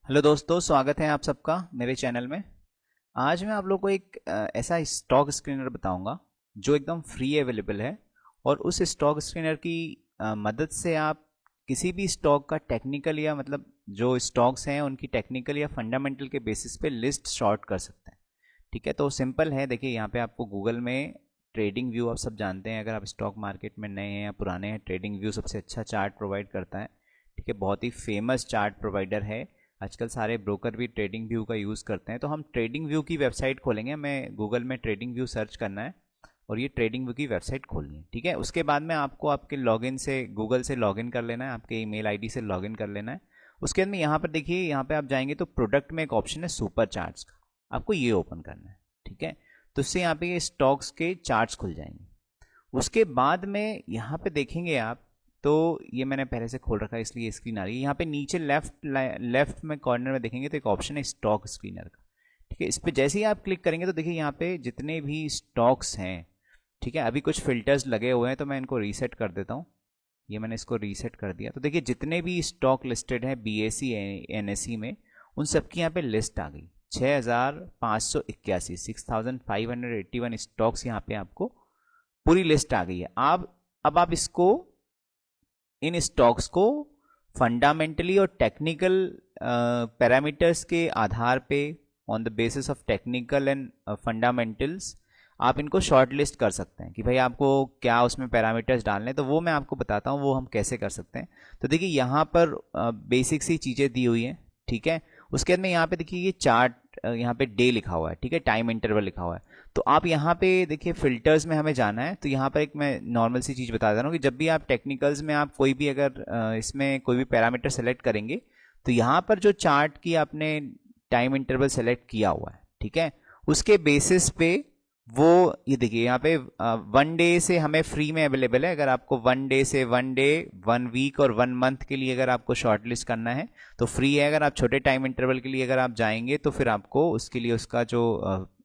Hello दोस्तों, स्वागत है आप सबका मेरे चैनल में। आज मैं आप लोग को एक ऐसा स्टॉक स्क्रीनर बताऊंगा जो एकदम फ्री अवेलेबल है। और उस स्टॉक स्क्रीनर की मदद से आप किसी भी स्टॉक का टेक्निकल या मतलब जो स्टॉक्स हैं उनकी टेक्निकल या फंडामेंटल के बेसिस पे लिस्ट शॉर्ट कर सकते हैं। ठीक है, तो सिंपल है। देखिए यहाँ पे आपको गूगल में ट्रेडिंग व्यू, आप सब जानते हैं, अगर आप स्टॉक मार्केट में नए हैं या पुराने हैं, ट्रेडिंग व्यू सबसे अच्छा चार्ट प्रोवाइड करता है। ठीक है, बहुत ही फेमस चार्ट प्रोवाइडर है। आजकल सारे ब्रोकर भी ट्रेडिंग व्यू का यूज़ करते हैं। तो हम ट्रेडिंग व्यू की वेबसाइट खोलेंगे, हमें गूगल में ट्रेडिंग व्यू सर्च करना है और ये ट्रेडिंग व्यू की वेबसाइट खोलनी है। ठीक है, उसके बाद में आपको आपके लॉगिन से गूगल से लॉगिन कर लेना है, आपके ईमेल आईडी से लॉगिन कर लेना है। उसके बाद में यहाँ पर देखिए, यहाँ पे आप जाएंगे तो प्रोडक्ट में एक ऑप्शन है सुपर चार्ट्स का, आपको ये ओपन करना है। ठीक है, तो इससे यहाँ पे ये स्टॉक्स के चार्ट्स खुल जाएंगे। उसके बाद में यहाँ पे देखेंगे आप, तो ये मैंने पहले से खोल रखा है इसलिए स्क्रीन आ रही है। यहाँ पे नीचे लेफ्ट में कॉर्नर में देखेंगे तो एक ऑप्शन है स्टॉक स्क्रीनर का। ठीक है, इस पर जैसे ही आप क्लिक करेंगे तो देखिए यहाँ पे जितने भी स्टॉक्स हैं, ठीक है, अभी कुछ फिल्टर्स लगे हुए हैं तो मैं इनको रीसेट कर देता हूँ। ये मैंने इसको रीसेट कर दिया। तो देखिए जितने भी स्टॉक लिस्टेड है बीएसई एनएसई में, उन सबकी यहाँ पे लिस्ट आ गई। 6581 6581 स्टॉक्स यहाँ पे आपको पूरी लिस्ट आ गई है। अब आप इसको, इन स्टॉक्स को फंडामेंटली और टेक्निकल पैरामीटर्स के आधार पे, on the basis of technical and fundamentals, आप इनको शॉर्ट लिस्ट कर सकते हैं कि भाई आपको क्या उसमें पैरामीटर्स डालने हैं। तो वो मैं आपको बताता हूँ वो हम कैसे कर सकते हैं। तो देखिए यहाँ पर बेसिक सी चीज़ें दी हुई हैं। ठीक है, उसके बाद में यहाँ पे देखिए ये चार्ट, यहाँ पे डे लिखा हुआ है, ठीक है, टाइम इंटरवल लिखा हुआ है। तो आप यहाँ पे देखिए फिल्टर्स में हमें जाना है। तो यहाँ पर एक मैं नॉर्मल सी चीज़ बता दे रहा हूँ कि जब भी आप टेक्निकल्स में आप कोई भी अगर इसमें कोई भी पैरामीटर सेलेक्ट करेंगे, तो यहाँ पर जो चार्ट की आपने टाइम इंटरवल सेलेक्ट किया हुआ है, ठीक है, उसके बेसिस पे वो, ये देखिए यहाँ पे 1 डे से हमें फ्री में अवेलेबल है। अगर आपको 1 डे से 1 डे, 1 वीक और 1 मंथ के लिए अगर आपको शॉर्ट लिस्ट करना है तो फ्री है। अगर आप छोटे टाइम इंटरवल के लिए अगर आप जाएंगे तो फिर आपको उसके लिए उसका जो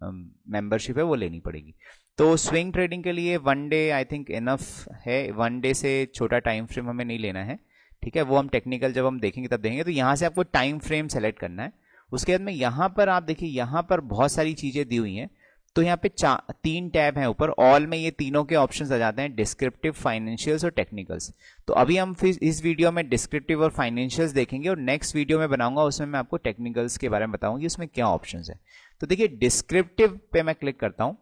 मेंबरशिप है वो लेनी पड़ेगी। तो स्विंग ट्रेडिंग के लिए 1 डे आई थिंक इनफ है। 1 डे से छोटा टाइम फ्रेम हमें नहीं लेना है। ठीक है, वो हम टेक्निकल जब हम देखेंगे तब देखेंगे। तो यहाँ से आपको टाइम फ्रेम सेलेक्ट करना है। उसके बाद में यहाँ पर आप देखिए, यहाँ पर बहुत सारी चीज़ें दी हुई हैं। तो यहाँ पे 3 टैब हैं ऊपर, ऑल में ये तीनों के ऑप्शंस आ जाते हैं, डिस्क्रिप्टिव, फाइनेंशियल्स और टेक्निकल्स। तो अभी हम फिर इस वीडियो में डिस्क्रिप्टिव और फाइनेंशियल्स देखेंगे और नेक्स्ट वीडियो में बनाऊंगा उसमें मैं आपको टेक्निकल्स के बारे में बताऊंगी उसमें क्या ऑप्शंस है। तो देखिए डिस्क्रिप्टिव पे मैं क्लिक करता हूँ।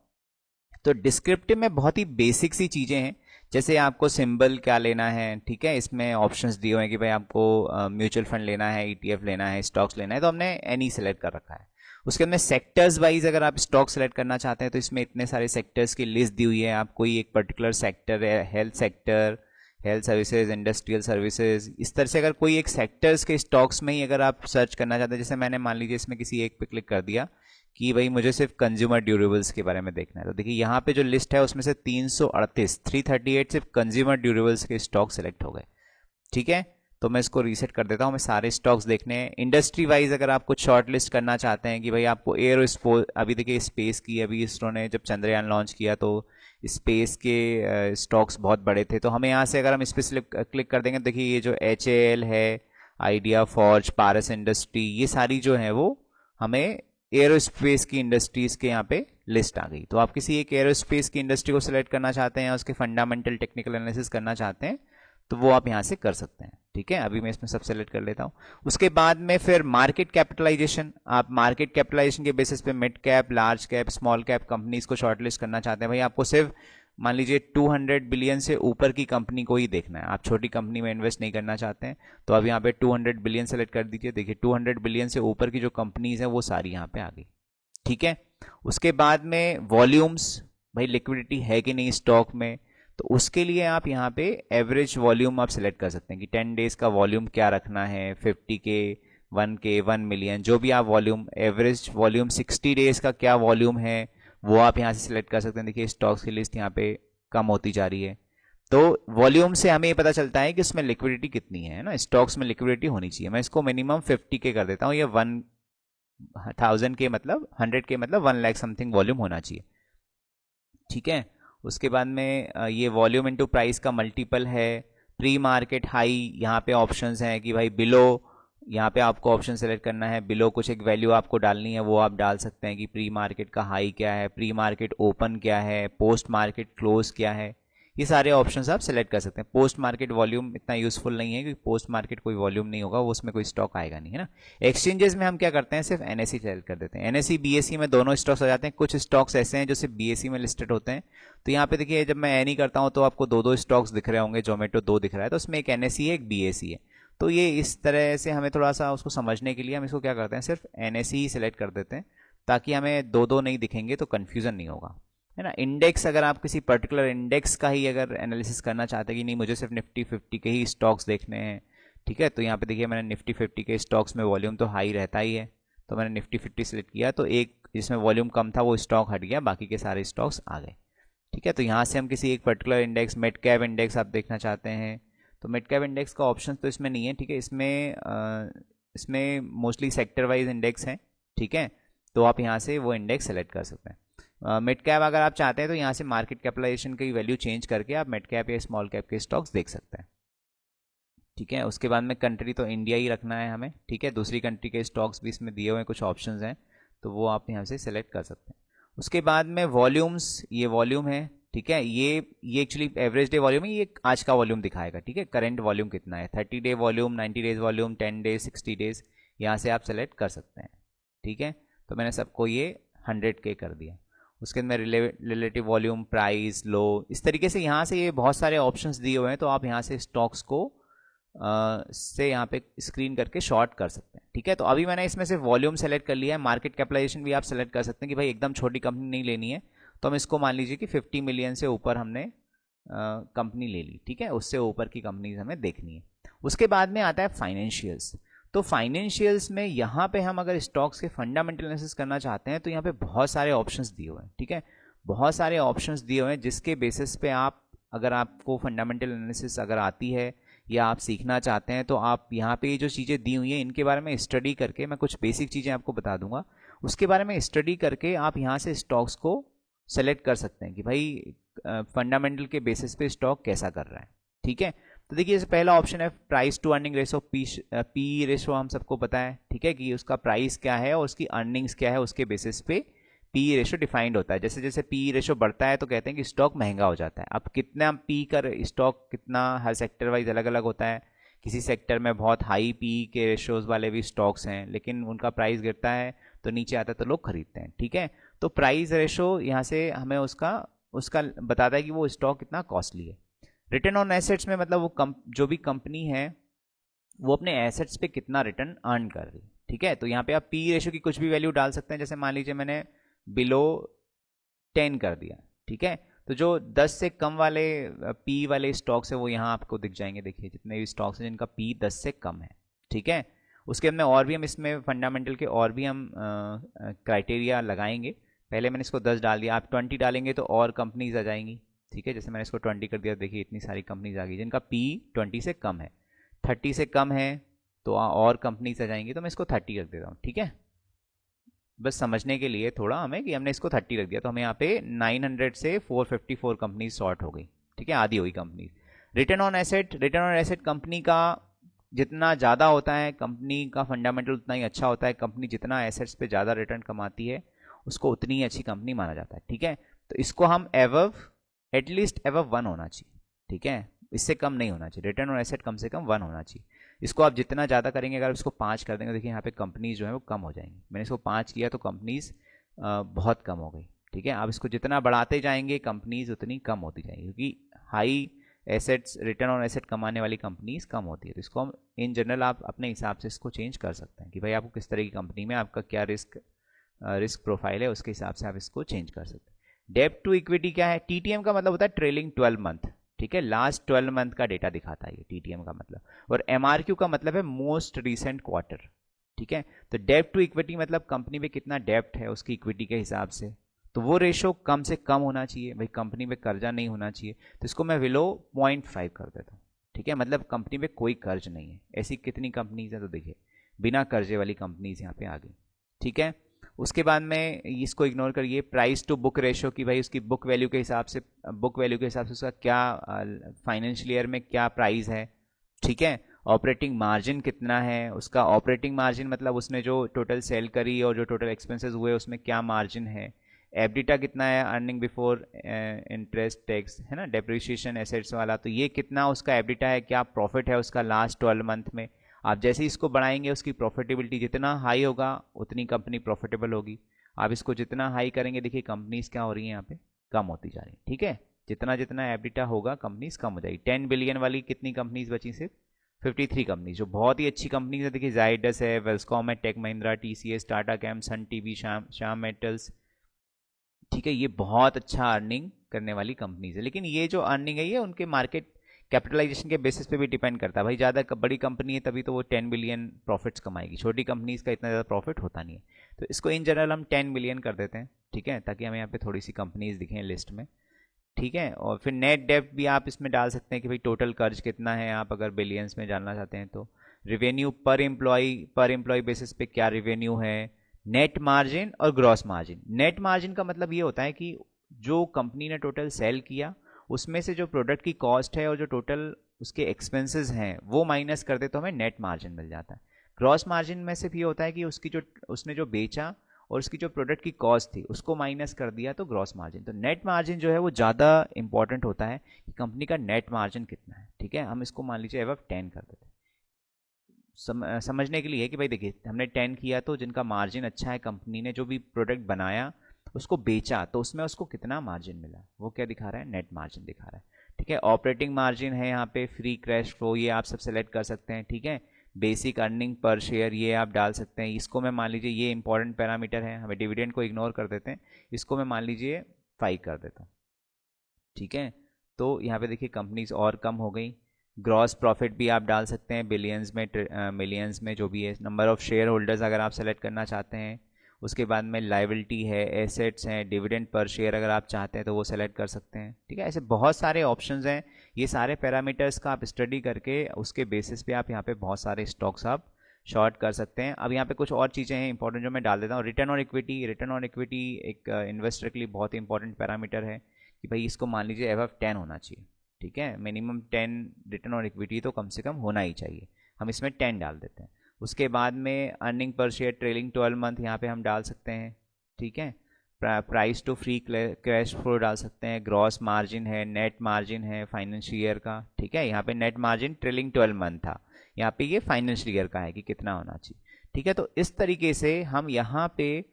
तो डिस्क्रिप्टिव में बहुत ही बेसिक सी चीज़ें हैं, जैसे आपको सिंबल क्या लेना है। ठीक है, इसमें ऑप्शंस दिए हुए हैं कि भाई आपको म्यूचुअल फंड लेना है, ईटीएफ लेना है, स्टॉक्स लेना है, तो हमने एनी सेलेक्ट कर रखा है। उसके अंदर सेक्टर्स वाइज अगर आप स्टॉक सेलेक्ट करना चाहते हैं तो इसमें इतने सारे सेक्टर्स की लिस्ट दी हुई है। आप कोई एक पर्टिकुलर सेक्टर है, health sector, health services, industrial services, इस तरह से अगर कोई एक सेक्टर्स के स्टॉक्स में ही अगर आप सर्च करना चाहते हैं, जैसे मैंने मान लीजिए इसमें किसी एक पे क्लिक कर दिया कि भाई मुझे सिर्फ कंज्यूमर ड्यूरेबल्स के बारे में देखना है, तो देखिए यहाँ पे जो लिस्ट है उसमें से 338 सिर्फ कंज्यूमर ड्यूरेबल्स के स्टॉक सेलेक्ट हो गए। ठीक है, तो मैं इसको रीसेट कर देता हूँ। मैं सारे स्टॉक्स देखने हैं। इंडस्ट्री वाइज अगर आप कुछ शॉर्ट लिस्ट करना चाहते हैं कि भाई आपको एयर स्पोर्ट, अभी देखिए स्पेस की, अभी इसरो ने जब चंद्रयान लॉन्च किया तो स्पेस के स्टॉक्स बहुत बड़े थे, तो हमें यहाँ से अगर हम इस पर क्लिक कर देंगे, देखिए ये जो HAL है, आइडिया फॉर्ज, पारस इंडस्ट्री, ये सारी जो है वो हमें एरोस्पेस की इंडस्ट्रीज के यहाँ पे लिस्ट आ गई। तो आप किसी एक एरोस्पेस की इंडस्ट्री को सिलेक्ट करना चाहते हैं, उसके फंडामेंटल टेक्निकल एनालिसिस करना चाहते हैं, तो वो आप यहाँ से कर सकते हैं। ठीक है, अभी मैं इसमें सब सेलेक्ट कर लेता हूँ। उसके बाद में फिर मार्केट कैपिटलाइजेशन, आप मार्केट कैपिटलाइजेशन के बेसिस पे mid cap, large cap, small cap companies को शॉर्टलिस्ट करना चाहते हैं। भाई आपको सिर्फ मान लीजिए 200 बिलियन से ऊपर की कंपनी को ही देखना है, आप छोटी कंपनी में इन्वेस्ट नहीं करना चाहते हैं, तो अब यहाँ पे 200 बिलियन सेलेक्ट कर दीजिए। देखिए 200 बिलियन से ऊपर की जो कंपनीज है वो सारी यहाँ पे आ गई। ठीक है, उसके बाद में वॉल्यूम्स, भाई लिक्विडिटी है कि नहीं स्टॉक में, तो उसके लिए आप यहाँ पे एवरेज वॉल्यूम आप सेलेक्ट कर सकते हैं कि 10 डेज का वॉल्यूम क्या रखना है, 50K, 1K, 1 मिलियन, जो भी आप वॉल्यूम, एवरेज वॉल्यूम 60 डेज का क्या वॉल्यूम है वो आप यहाँ से सिलेक्ट कर सकते हैं। देखिए स्टॉक्स की लिस्ट यहाँ पे कम होती जा रही है। तो वॉल्यूम से हमें ये पता चलता है कि उसमें लिक्विडिटी कितनी है ना, स्टॉक्स में लिक्विडिटी होनी चाहिए। मैं इसको मिनिमम 50K कर देता हूँ, या 1000 के मतलब 100K मतलब 1 लाख समथिंग वॉल्यूम होना चाहिए। ठीक है, उसके बाद में ये वॉल्यूम इनटू प्राइस का मल्टीपल है। प्री मार्केट हाई, यहाँ पे ऑप्शंस हैं कि भाई बिलो यहाँ पे आपको ऑप्शन सेलेक्ट करना है, बिलो कुछ एक वैल्यू आपको डालनी है, वो आप डाल सकते हैं कि प्री मार्केट का हाई क्या है, प्री मार्केट ओपन क्या है, पोस्ट मार्केट क्लोज क्या है। ये सारे ऑप्शंस आप सेलेक्ट कर सकते हैं। पोस्ट मार्केट वॉल्यूम इतना यूजफुल नहीं है, क्योंकि पोस्ट मार्केट कोई वॉल्यूम नहीं होगा, वो उसमें कोई स्टॉक आएगा नहीं, है ना। एक्सचेंजेस में हम क्या करते हैं, सिर्फ एनएससी सेलेक्ट कर देते हैं। एनएससी बीएससी में दोनों स्टॉक्स आ जाते हैं। कुछ स्टॉक्स ऐसे हैं जो सिर्फ बीएससी में लिस्टेड होते हैं। तो यहाँ पे देखिए, जब मैं एनी करता हूँ तो आपको दो दो स्टॉक्स दिख रहे होंगे, जोमेटो दो दिख रहा है, तो उसमें एक एनएससी है, एक बीएससी है। तो ये इस तरह से हमें थोड़ा सा उसको समझने के लिए हम इसको क्या करते हैं, सिर्फ एनएससी ही सिलेक्ट कर देते हैं, ताकि हमें दो दो नहीं दिखेंगे तो कन्फ्यूजन नहीं होगा, है ना। इंडेक्स, अगर आप किसी पर्टिकुलर इंडेक्स का ही अगर एनालिसिस करना चाहते हैं कि नहीं मुझे सिर्फ निफ्टी 50 के ही स्टॉक्स देखने हैं, ठीक है, तो यहाँ पे देखिए मैंने निफ्टी 50 के स्टॉक्स में वॉल्यूम तो हाई रहता ही है, तो मैंने निफ्टी 50 सेलेक्ट किया, तो एक जिसमें वॉल्यूम कम था वो स्टॉक हट गया, बाकी के सारे स्टॉक्स आ गए, ठीक है। तो यहाँ से हम किसी एक particular index, mid cap index आप देखना चाहते हैं, तो मिड कैप इंडेक्स का ऑप्शन तो इसमें नहीं है, ठीक है। इसमें मोस्टली सेक्टर वाइज इंडेक्स हैं, ठीक है, तो आप यहाँ से वो इंडेक्स सेलेक्ट कर सकते हैं। मिड कैप अगर आप चाहते हैं तो यहाँ से मार्केट कैपिटलाइजेशन की वैल्यू चेंज करके आप मिड कैप या स्मॉल कैप के स्टॉक्स देख सकते हैं, ठीक है। उसके बाद में कंट्री तो इंडिया ही रखना है हमें, ठीक है। दूसरी कंट्री के स्टॉक्स भी इसमें दिए हुए हैं, कुछ ऑप्शंस हैं, तो वो आप यहाँ से सेलेक्ट कर सकते हैं। उसके बाद में वॉल्यूम्स, ये वॉल्यूम है, ठीक है। ये एक्चुअली एवरेज डे वॉल्यूम है, ये आज का वॉल्यूम दिखाएगा, ठीक है। करंट वॉल्यूम कितना है, 30 day volume, 90 days volume, 10 days, 60 days, यहाँ से आप सेलेक्ट कर सकते हैं, ठीक है। तो मैंने सबको ये 100K कर दिया। उसके अंदर रिलेटिव वॉल्यूम, प्राइस, लो, इस तरीके से यहाँ से ये बहुत सारे ऑप्शंस दिए हुए हैं, तो आप यहाँ से स्टॉक्स को से यहाँ पे स्क्रीन करके शॉर्ट कर सकते हैं, ठीक है। तो अभी मैंने इसमें से वॉल्यूम सेलेक्ट कर लिया है। मार्केट कैपिटलाइजेशन भी आप सेलेक्ट कर सकते हैं कि भाई एकदम छोटी कंपनी नहीं लेनी है, तो हम इसको मान लीजिए कि 50 मिलियन से ऊपर हमने कंपनी ले ली, ठीक है, उससे ऊपर की कंपनीज हमें देखनी है। उसके बाद में आता है फाइनेंशियल्स। तो फाइनेंशियल्स में यहाँ पे हम अगर स्टॉक्स के फंडामेंटल एनालिसिस करना चाहते हैं तो यहाँ पे बहुत सारे ऑप्शंस दिए हुए हैं, ठीक है, बहुत सारे ऑप्शंस दिए हुए हैं, जिसके बेसिस पे आप, अगर आपको फंडामेंटल एनालिसिस अगर आती है या आप सीखना चाहते हैं, तो आप यहाँ पे जो चीज़ें दी हुई हैं इनके बारे में स्टडी करके, मैं कुछ बेसिक चीज़ें आपको बता दूंगा, उसके बारे में स्टडी करके आप यहाँ से स्टॉक्स को सेलेक्ट कर सकते हैं कि भाई फंडामेंटल के बेसिस पे स्टॉक कैसा कर रहा है, ठीक है। तो देखिए, जैसे पहला ऑप्शन है price to earning ratio, P ratio हम सबको पता है, ठीक है, कि उसका प्राइस क्या है और उसकी अर्निंग्स क्या है, उसके बेसिस पे पी रेशो डिफाइंड होता है। जैसे जैसे पी रेशो बढ़ता है तो कहते हैं कि स्टॉक महंगा हो जाता है। अब कितना पी कर स्टॉक, कितना हर सेक्टर वाइज अलग अलग होता है। किसी सेक्टर में बहुत हाई पी के रेशोज वाले भी स्टॉक्स हैं, लेकिन उनका प्राइस गिरता है तो नीचे आता है तो लोग खरीदते हैं, ठीक है। तो प्राइस रेशो यहाँ से हमें उसका उसका बताता है कि वो स्टॉक कितना कॉस्टली है। रिटर्न ऑन एसेट्स में मतलब वो जो भी कंपनी है वो अपने एसेट्स पे कितना रिटर्न अर्न कर रही है, ठीक है। तो यहाँ पे आप पी रेशो की कुछ भी वैल्यू डाल सकते हैं। जैसे मान लीजिए मैंने बिलो 10 कर दिया, ठीक है, तो जो 10 से कम वाले पी वाले स्टॉक्स है वो यहाँ आपको दिख जाएंगे। देखिए, जितने भी स्टॉक्स हैं जिनका पी 10 से कम है, ठीक है। उसके अंदर और भी हम इसमें फंडामेंटल के और भी हम क्राइटेरिया लगाएंगे। पहले मैंने इसको 10 डाल दिया, आप 20 डालेंगे तो और कंपनीज आ जाएंगी, ठीक है। जैसे मैंने इसको 20 कर दिया, देखिए इतनी सारी कंपनीज आ गई जिनका पी 20 से कम है। 30 से कम है तो और कंपनीज आ जाएंगी, तो मैं इसको 30 रख देता हूँ, ठीक है। बस समझने के लिए थोड़ा हमें कि हमने इसको 30 रख दिया, तो हमें यहाँ पे 900 से 454 कंपनीज शॉर्ट हो गई, ठीक है, आधी हुई company. Return on asset, return on asset company का जितना ज़्यादा होता है, कंपनी का फंडामेंटल उतना ही अच्छा होता है। कंपनी जितना एसेट्स पे ज़्यादा रिटर्न कमाती है उसको उतनी ही अच्छी कंपनी माना जाता है, ठीक है। तो इसको हम एवव, एटलीस्ट एवव 1 होना चाहिए, ठीक है, इससे कम नहीं होना चाहिए। रिटर्न ऑन एसेट कम से कम 1 होना चाहिए। इसको आप जितना ज़्यादा करेंगे, अगर इसको 5 कर देंगे, देखिए यहाँ पे कंपनीज जो है वो कम हो जाएंगी। मैंने इसको 5 किया तो कंपनीज बहुत कम हो गई, ठीक है। आप इसको जितना बढ़ाते जाएंगे कंपनीज उतनी कम होती जाएंगी, क्योंकि high assets, return on asset कमाने वाली कंपनीज कम होती है। तो इसको हम इन जनरल आप अपने हिसाब से इसको चेंज कर सकते हैं कि भाई आपको किस तरह की कंपनी में आपका क्या रिस्क प्रोफाइल है, उसके हिसाब से आप इसको चेंज कर सकते हैं। डेब्ट टू इक्विटी क्या है, टीटीएम का मतलब होता है ट्रेलिंग 12 मंथ, ठीक है, लास्ट 12 मंथ का डेटा दिखाता है ये टीटीएम का मतलब। और एमआरक्यू का मतलब है मोस्ट रिसेंट क्वार्टर, ठीक है। तो डेब्ट टू इक्विटी मतलब कंपनी में कितना डेब्ट है उसकी इक्विटी के हिसाब से, तो वो रेशो कम से कम होना चाहिए, भाई कंपनी में कर्जा नहीं होना चाहिए। तो इसको मैं बिलो 0.5 कर देता हूँ, ठीक है, मतलब कंपनी में कोई कर्ज नहीं है। ऐसी कितनी कंपनीज है, तो देखिए बिना कर्जे वाली कंपनीज यहाँ पे आ गई, ठीक है। उसके बाद में इसको इग्नोर करिए। प्राइस टू बुक रेशो की भाई उसकी बुक वैल्यू के हिसाब से उसका क्या फाइनेंशियल ईयर में क्या प्राइस है, ठीक है। ऑपरेटिंग मार्जिन कितना है उसका, ऑपरेटिंग मार्जिन मतलब उसने जो टोटल सेल करी और जो टोटल एक्सपेंसेस हुए उसमें क्या मार्जिन है, एबिटा कितना है, अर्निंग बिफोर इंटरेस्ट टैक्स है ना, डेप्रिसिएशन एसेट्स वाला, तो ये कितना उसका एबिटा है, क्या प्रॉफिट है उसका लास्ट 12 मंथ में। आप जैसे ही इसको बढ़ाएंगे उसकी प्रॉफिटेबिलिटी जितना हाई होगा उतनी कंपनी प्रॉफिटेबल होगी। आप इसको जितना हाई करेंगे देखिए कंपनीज क्या हो रही है यहाँ पे, कम होती जा रही है। ठीक है, जितना जितना एबिटा होगा कंपनीज कम हो जाएगी। 10 बिलियन वाली कितनी कंपनीज बची, सिर्फ 53 कंपनीज, जो बहुत ही अच्छी कंपनीज है। देखिए जाइडस है, वेल्सकॉम है, टेक महिंद्रा, टीसीएस, टाटा कैम, सन टीवी, श्याम मेटल्स। ठीक है, ये बहुत अच्छा अर्निंग करने वाली कंपनीज है। लेकिन ये जो अर्निंग है ये उनके मार्केट कैपिटलाइजेशन के बेसिस पे भी डिपेंड करता है। भाई ज़्यादा बड़ी कंपनी है तभी तो वो 10 बिलियन प्रॉफिट्स कमाएगी, छोटी कंपनीज का इतना ज़्यादा प्रॉफिट होता नहीं है। तो इसको इन जनरल हम 10 बिलियन कर देते हैं। ठीक है, ताकि हमें यहाँ पे थोड़ी सी कंपनीज दिखें लिस्ट में। ठीक है, और फिर नेट डेब्ट भी आप इसमें डाल सकते हैं कि भाई टोटल कर्ज कितना है, आप अगर बिलियंस में जानना चाहते हैं तो। रिवेन्यू पर एम्प्लॉय बेसिस पे क्या रिवेन्यू है, नेट मार्जिन और ग्रॉस मार्जिन। नेट मार्जिन का मतलब ये होता है कि जो कंपनी ने टोटल सेल किया उसमें से जो प्रोडक्ट की कॉस्ट है और जो टोटल उसके एक्सपेंसेस हैं वो माइनस कर दे तो हमें नेट मार्जिन मिल जाता है। ग्रॉस मार्जिन में सिर्फ ये होता है कि उसकी जो उसने जो बेचा और उसकी जो प्रोडक्ट की कॉस्ट थी उसको माइनस कर दिया तो ग्रॉस मार्जिन। तो नेट मार्जिन जो है वो ज़्यादा इंपॉर्टेंट होता है कि कंपनी का नेट मार्जिन कितना है। ठीक है, हम इसको मान लीजिए एवब 10 कर देते हैं। समझने के लिए है कि भाई देखिए हमने 10 किया तो जिनका मार्जिन अच्छा है, कंपनी ने जो भी प्रोडक्ट बनाया उसको बेचा तो उसमें उसको कितना मार्जिन मिला वो क्या दिखा रहा है, नेट मार्जिन दिखा रहा है। ठीक है, ऑपरेटिंग मार्जिन है यहाँ पे, फ्री कैश फ्लो ये आप सब सेलेक्ट कर सकते हैं। ठीक है, बेसिक अर्निंग पर शेयर ये आप डाल सकते हैं। इसको मैं मान लीजिए, ये इंपॉर्टेंट पैरामीटर है, हमें डिविडेंड को इग्नोर कर देते हैं, इसको मैं मान लीजिए 5 कर देता हूँ। ठीक है, तो यहाँ पे देखिए कंपनीज और कम हो गई। ग्रॉस प्रॉफिट भी आप डाल सकते हैं, बिलियंस में मिलियंस में जो भी है। नंबर ऑफ शेयर होल्डर्स अगर आप सेलेक्ट करना चाहते हैं। उसके बाद में लाइबिलिटी है, एसेट्स हैं, डिविडेंड पर शेयर अगर आप चाहते हैं तो वो सेलेक्ट कर सकते हैं। ठीक है, ऐसे बहुत सारे ऑप्शंस हैं। ये सारे पैरामीटर्स का आप स्टडी करके उसके बेसिस पे आप यहाँ पे बहुत सारे स्टॉक्स आप शॉर्ट कर सकते हैं। अब यहाँ पे कुछ और चीज़ें हैं इंपॉर्टेंट जो मैं डाल देता हूँ। Return on equity, return on equity एक इन्वेस्टर के लिए बहुत ही इंपॉर्टेंट पैरामीटर है कि भाई इसको मान लीजिए एबव 10 होना चाहिए। ठीक है, मिनिमम 10 रिटर्न ऑन इक्विटी तो कम से कम होना ही चाहिए, हम इसमें 10 डाल देते हैं। उसके बाद में earning per share trailing 12 month यहाँ पे हम डाल सकते हैं। ठीक है, price to free cash flow डाल सकते हैं, ग्रॉस मार्जिन है, नेट मार्जिन है फाइनेंशियल ईयर का। ठीक है, यहाँ पे नेट मार्जिन ट्रेलिंग 12 मंथ था, यहाँ पे ये फाइनेंशियल ईयर का है कि कितना होना चाहिए। ठीक है, तो इस तरीके से हम यहाँ पे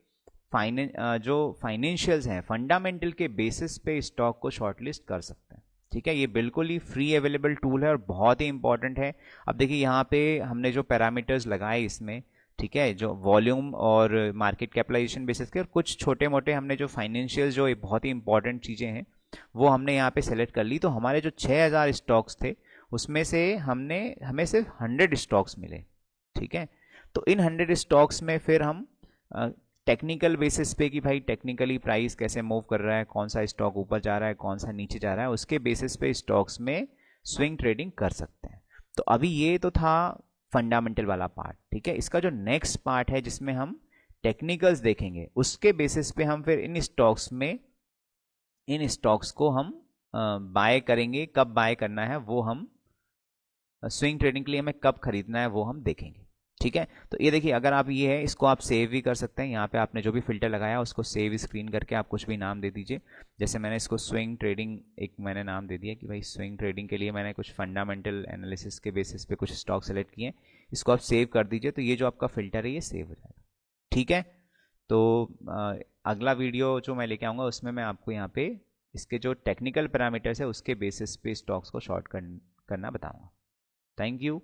जो फाइनेंशियल्स हैं फंडामेंटल के बेसिस पे स्टॉक को शॉर्टलिस्ट कर सकते हैं। ठीक है, ये बिल्कुल ही फ्री अवेलेबल टूल है और बहुत ही इंपॉर्टेंट है। अब देखिए यहाँ पे हमने जो पैरामीटर्स लगाए इसमें, ठीक है, जो वॉल्यूम और मार्केट कैपिटलाइजेशन बेसिस के और कुछ छोटे मोटे हमने जो फाइनेंशियल जो बहुत ही इंपॉर्टेंट चीज़ें हैं वो हमने यहाँ पे सेलेक्ट कर ली। तो हमारे जो 6000 स्टॉक्स थे उसमें से हमें सिर्फ 100 स्टॉक्स मिले। ठीक है, तो इन 100 स्टॉक्स में फिर हम टेक्निकल बेसिस पे कि भाई टेक्निकली प्राइस कैसे मूव कर रहा है, कौन सा स्टॉक ऊपर जा रहा है कौन सा नीचे जा रहा है, उसके बेसिस पे स्टॉक्स में स्विंग ट्रेडिंग कर सकते हैं। तो अभी ये तो था फंडामेंटल वाला पार्ट। ठीक है, इसका जो नेक्स्ट पार्ट है जिसमें हम टेक्निकल्स देखेंगे उसके बेसिस पे हम फिर इन स्टॉक्स को हम बाय करेंगे। कब बाय करना है वो हम, स्विंग ट्रेडिंग के लिए हमें कब खरीदना है वो हम देखेंगे। ठीक है, तो ये देखिए अगर आप ये है इसको आप सेव भी कर सकते हैं। यहाँ पे आपने जो भी फिल्टर लगाया उसको सेव स्क्रीन करके आप कुछ भी नाम दे दीजिए। जैसे मैंने इसको स्विंग ट्रेडिंग एक मैंने नाम दे दिया कि भाई स्विंग ट्रेडिंग के लिए मैंने कुछ फंडामेंटल एनालिसिस के बेसिस पे कुछ स्टॉक सेलेक्ट किए, इसको आप सेव कर दीजिए। तो ये जो आपका फिल्टर है ये सेव हो जाएगा। ठीक है, तो अगला वीडियो जो मैं लेके आऊँगा उसमें मैं आपको यहाँ पे इसके जो टेक्निकल पैरामीटर्स है उसके बेसिस पे स्टॉक्स को शॉर्ट करना बताऊँगा। Thank you.